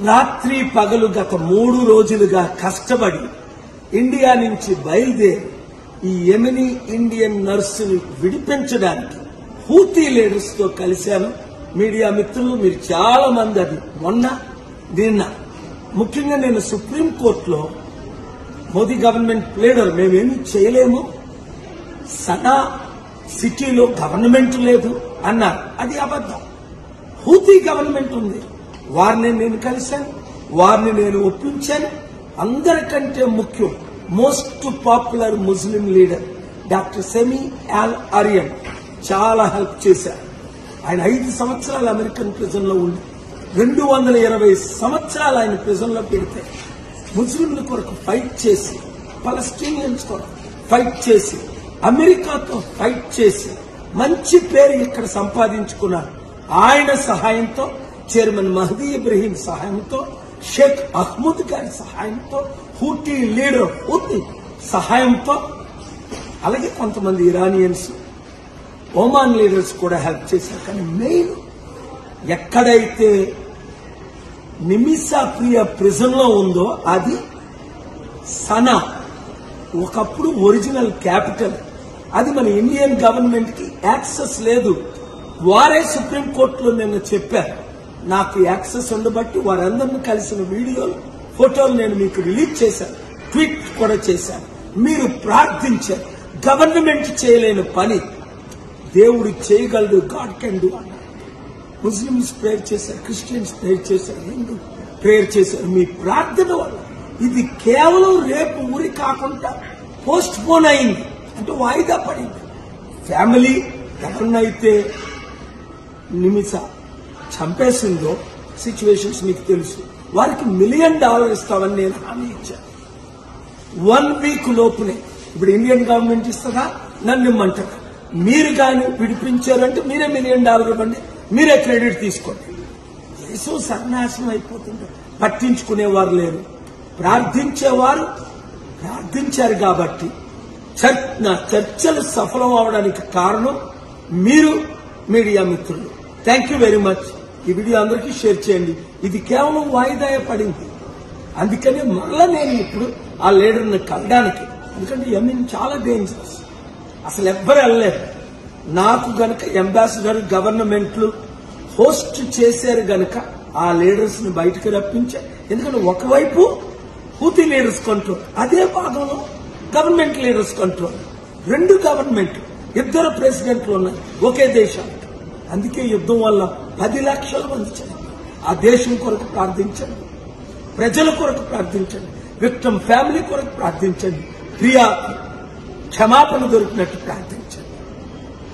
రాత్రి పగలు గత 3 రోజులుగా కష్టపడి ఇండియా నుంచి బయలుదేరి ఈ యెమెనీ ఇండియన్ నర్సుని విడిపించడానికి హూతీ లీడర్స్ తో కలిశాను. మీడియా మిత్రులు మీరు చాలా మంది అది నిన్న ముఖ్యంగా నేను సుప్రీంకోర్టులో మోదీ గవర్నమెంట్ లీడర్ మేమేమీ చేయలేము, సనా సిటీలో గవర్నమెంట్ లేదు అన్నారు. అది అబద్దం. హూతీ గవర్నమెంట్ ఉంది. వారిని నేను కలిశాను, వారిని నేను ఒప్పించాను. అందరికంటే ముఖ్యం most popular Muslim leader doctor సెమీ అల్ అరియన్ చాలా హెల్ప్ చేశారు. ఆయన 5 సంవత్సరాలు అమెరికన్ ప్రిజన్ లో ఉండి 220 సంవత్సరాలు ఆయన ప్రిజన్ లో పెడితే ముస్లింల కొరకు ఫైట్ చేసి, పలస్టీనియన్స్ కొరకు ఫైట్ చేసి, అమెరికాతో ఫైట్ చేసి మంచి పేరు ఇక్కడ సంపాదించుకున్నారు. ఆయన సహాయంతో, చైర్మన్ మహదీ ఇబ్రహీం సహాయంతో, షేక్ అహ్మద్ గారి సహాయంతో, హూటీ లీడర్ హూతీ సహాయంతో, అలాగే కొంతమంది ఇరానియన్స్, ఒమాన్ లీడర్స్ కూడా హెల్ప్ చేశారు. కానీ మెయిన్ ఎక్కడైతే నిమిషా ప్రియ ప్రిజన్ లో ఉందో అది సనా, ఒకప్పుడు ఒరిజినల్ క్యాపిటల్. అది మన ఇండియన్ గవర్నమెంట్ కి యాక్సెస్ లేదు. వారే సుప్రీంకోర్టులో నిన్న చెప్పారు. నాకు యాక్సెస్ ఉండబట్టి వారందరినీ కలిసిన వీడియోలు, ఫోటోలు నేను మీకు రిలీజ్ చేశాను, ట్వీట్ కూడా చేశాను. మీరు ప్రార్థించారు. గవర్నమెంట్ చేయలేని పని దేవుడు చేయగలడు, గాడ్ కెన్ డూ అన్నారు. ముస్లిమ్స్ ప్రేయర్ చేశారు, క్రిస్టియన్స్ ప్రేయర్ చేశారు, హిందూ ప్రేయర్ చేశారు. మీ ప్రార్థన వల్ల ఇది కేవలం రేపు ఊరి కాకుండా పోస్ట్ పోన్ అయింది, అంటే వాయిదా పడింది. ఫ్యామిలీ ఎవరినైతే నిమిష చంపేసిందో సిచ్యువేషన్స్ మీకు తెలుసు. వారికి $1 మిలియన్ ఇస్తామని నేను హామీ ఇచ్చాను. 1 వీక్ లోపునే. ఇప్పుడు ఇండియన్ గవర్నమెంట్ ఇస్తుందా, నన్ను ఇమ్మంటారు. మీరు కానీ విడిపించారంటే మీరే $1 మిలియన్ ఇవ్వండి, మీరే క్రెడిట్ తీసుకోండి. దేశం సర్వనాశనం అయిపోతుంది. పట్టించుకునేవారు లేరు. ప్రార్థించేవారు ప్రార్థించారు కాబట్టి నా చర్చలు సఫలం అవడానికి కారణం మీరు మీడియా మిత్రులు. Thank you very much. ఈ వీడియో అందరికీ షేర్ చేయండి. ఇది కేవలం వాయిదా పడింది. అందుకని మళ్ళా నేను ఇప్పుడు ఆ లీడర్ని కలడానికి, ఎందుకంటే యెమెన్ చాలా డేంజరస్, అసలు ఎవ్వరు వెళ్ళలేరు. నాకు గనక అంబాసిడర్ గవర్నమెంట్లు హోస్ట్ చేశారు గనక ఆ లీడర్స్ ని బయటకు రప్పించారు. ఎందుకంటే ఒకవైపు హూతీ లీడర్స్ కంట్రోల్, అదే భాగంలో గవర్నమెంట్ లీడర్స్ కంట్రోల్. 2 గవర్నమెంట్, 2 ప్రెసిడెంట్లు ఉన్నాయి ఒకే దేశానికి. అందుకే యుద్ధం వల్ల 10 లక్షల మంది చనిపోయారు. ఆ దేశం కొరకు ప్రార్థించండి, ప్రజల కొరకు ప్రార్థించండి, విక్టిమ్ ఫ్యామిలీ కొరకు ప్రార్థించండి, ప్రియాకి క్షమాపణ దొరికినట్టు ప్రార్థించండి.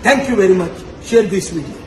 Thank you very much. Share this video.